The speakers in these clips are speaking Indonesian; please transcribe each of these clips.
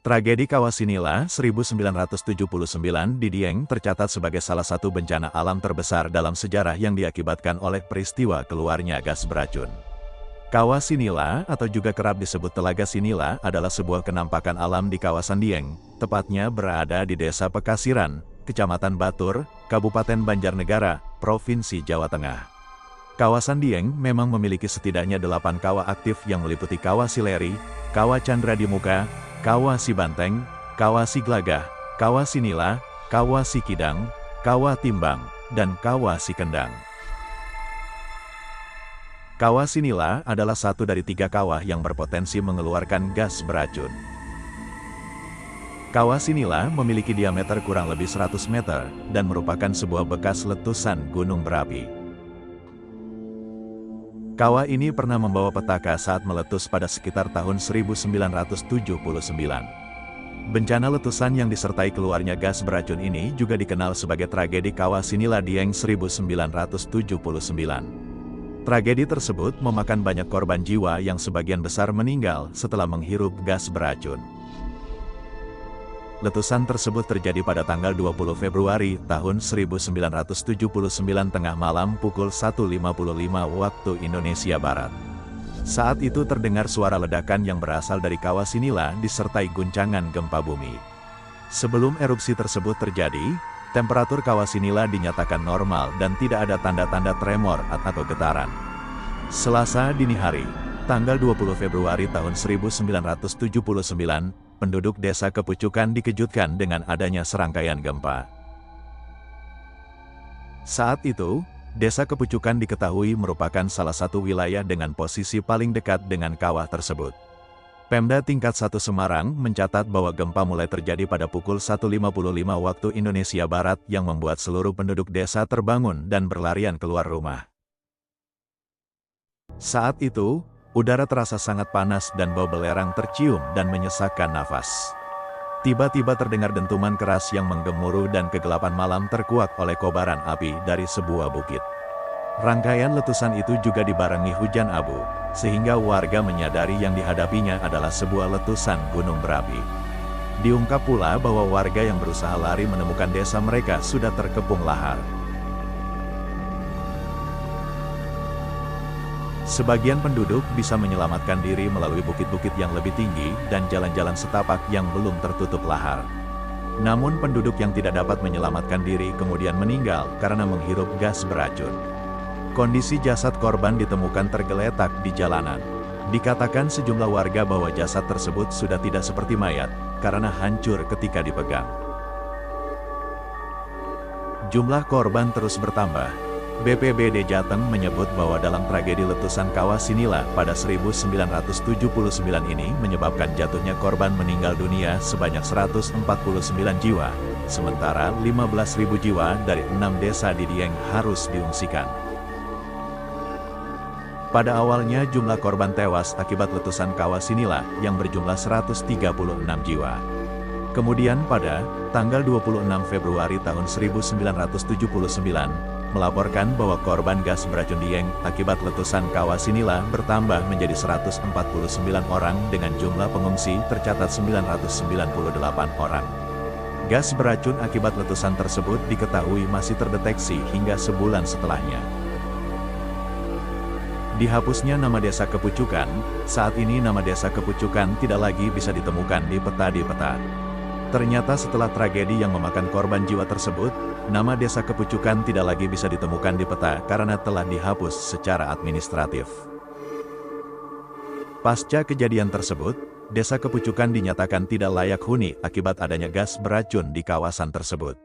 Tragedi Kawasinila 1979 di Dieng tercatat sebagai salah satu bencana alam terbesar dalam sejarah yang diakibatkan oleh peristiwa keluarnya gas beracun. Kawasinila, atau juga kerap disebut Telaga Sinila, adalah sebuah kenampakan alam di kawasan Dieng, tepatnya berada di Desa Pekasiran, Kecamatan Batur, Kabupaten Banjarnegara, Provinsi Jawa Tengah. Kawasan Dieng memang memiliki setidaknya 8 kawah aktif yang meliputi Kawah Sileri, Kawah Chandra di Muka, Kawah Sibanteng, Kawah Siglagah, Kawah Sinila, Kawah Sikidang, Kawah Timbang, dan Kawah Sikendang. Kawah Sinila adalah satu dari 3 kawah yang berpotensi mengeluarkan gas beracun. Kawah Sinila memiliki diameter kurang lebih 100 meter, dan merupakan sebuah bekas letusan gunung berapi. Kawah ini pernah membawa petaka saat meletus pada sekitar tahun 1979. Bencana letusan yang disertai keluarnya gas beracun ini juga dikenal sebagai tragedi Kawah Sinila Dieng 1979. Tragedi tersebut memakan banyak korban jiwa yang sebagian besar meninggal setelah menghirup gas beracun. Letusan tersebut terjadi pada tanggal 20 Februari tahun 1979 tengah malam pukul 1.55 waktu Indonesia Barat. Saat itu terdengar suara ledakan yang berasal dari Kawah Sinila disertai guncangan gempa bumi. Sebelum erupsi tersebut terjadi, temperatur Kawah Sinila dinyatakan normal dan tidak ada tanda-tanda tremor atau getaran. Selasa dini hari, tanggal 20 Februari tahun 1979, penduduk desa Kepucukan dikejutkan dengan adanya serangkaian gempa. Saat itu, desa Kepucukan diketahui merupakan salah satu wilayah dengan posisi paling dekat dengan kawah tersebut. Pemda tingkat 1 Semarang mencatat bahwa gempa mulai terjadi pada pukul 1.55 waktu Indonesia Barat yang membuat seluruh penduduk desa terbangun dan berlarian keluar rumah. Saat itu, udara terasa sangat panas dan bau belerang tercium dan menyesakkan nafas. Tiba-tiba terdengar dentuman keras yang menggemuruh dan kegelapan malam terkuak oleh kobaran api dari sebuah bukit. Rangkaian letusan itu juga dibarengi hujan abu, sehingga warga menyadari yang dihadapinya adalah sebuah letusan gunung berapi. Diungkap pula bahwa warga yang berusaha lari menemukan desa mereka sudah terkepung lahar. Sebagian penduduk bisa menyelamatkan diri melalui bukit-bukit yang lebih tinggi dan jalan-jalan setapak yang belum tertutup lahar. Namun penduduk yang tidak dapat menyelamatkan diri kemudian meninggal karena menghirup gas beracun. Kondisi jasad korban ditemukan tergeletak di jalanan. Dikatakan sejumlah warga bahwa jasad tersebut sudah tidak seperti mayat, karena hancur ketika dipegang. Jumlah korban terus bertambah. BPBD Jateng menyebut bahwa dalam tragedi letusan Kawah Sinila pada 1979 ini menyebabkan jatuhnya korban meninggal dunia sebanyak 149 jiwa, sementara 15.000 jiwa dari 6 desa di Dieng harus diungsikan. Pada awalnya jumlah korban tewas akibat letusan Kawah Sinila yang berjumlah 136 jiwa. Kemudian pada tanggal 26 Februari tahun 1979, melaporkan bahwa korban gas beracun Dieng akibat letusan Kawah Sinila bertambah menjadi 149 orang dengan jumlah pengungsi tercatat 998 orang. Gas beracun akibat letusan tersebut diketahui masih terdeteksi hingga sebulan setelahnya. Dihapusnya nama desa Kepucukan, saat ini nama desa Kepucukan tidak lagi bisa ditemukan di peta. Ternyata setelah tragedi yang memakan korban jiwa tersebut, nama desa Kepucukan tidak lagi bisa ditemukan di peta karena telah dihapus secara administratif. Pasca kejadian tersebut, desa Kepucukan dinyatakan tidak layak huni akibat adanya gas beracun di kawasan tersebut.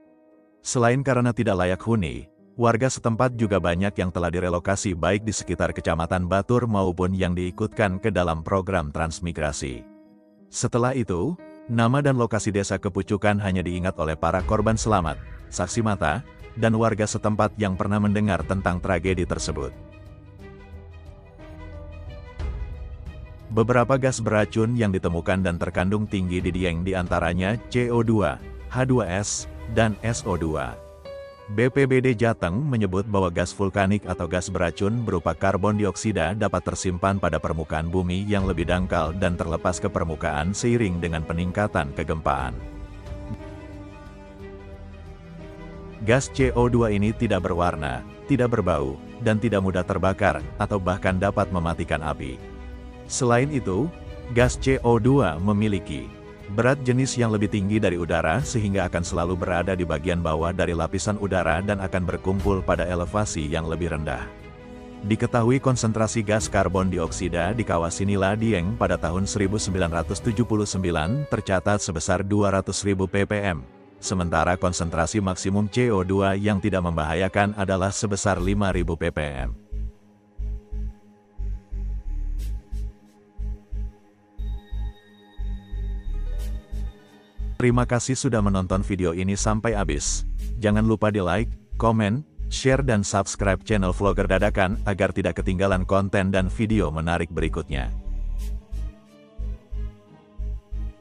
Selain karena tidak layak huni, warga setempat juga banyak yang telah direlokasi baik di sekitar Kecamatan Batur maupun yang diikutkan ke dalam program transmigrasi. Setelah itu, nama dan lokasi desa Kepucukan hanya diingat oleh para korban selamat, saksi mata, dan warga setempat yang pernah mendengar tentang tragedi tersebut. Beberapa gas beracun yang ditemukan dan terkandung tinggi di Dieng diantaranya CO2, H2S, dan SO2. BPBD Jateng menyebut bahwa gas vulkanik atau gas beracun berupa karbon dioksida dapat tersimpan pada permukaan bumi yang lebih dangkal dan terlepas ke permukaan seiring dengan peningkatan kegempaan. Gas CO2 ini tidak berwarna, tidak berbau, dan tidak mudah terbakar, atau bahkan dapat mematikan api. Selain itu, gas CO2 memiliki berat jenis yang lebih tinggi dari udara sehingga akan selalu berada di bagian bawah dari lapisan udara dan akan berkumpul pada elevasi yang lebih rendah. Diketahui konsentrasi gas karbon dioksida di Kawasinila Dieng pada tahun 1979 tercatat sebesar 200.000 ppm, sementara konsentrasi maksimum CO2 yang tidak membahayakan adalah sebesar 5.000 ppm. Terima kasih sudah menonton video ini sampai habis. Jangan lupa di like, komen, share dan subscribe channel Vlogger Dadakan agar tidak ketinggalan konten dan video menarik berikutnya.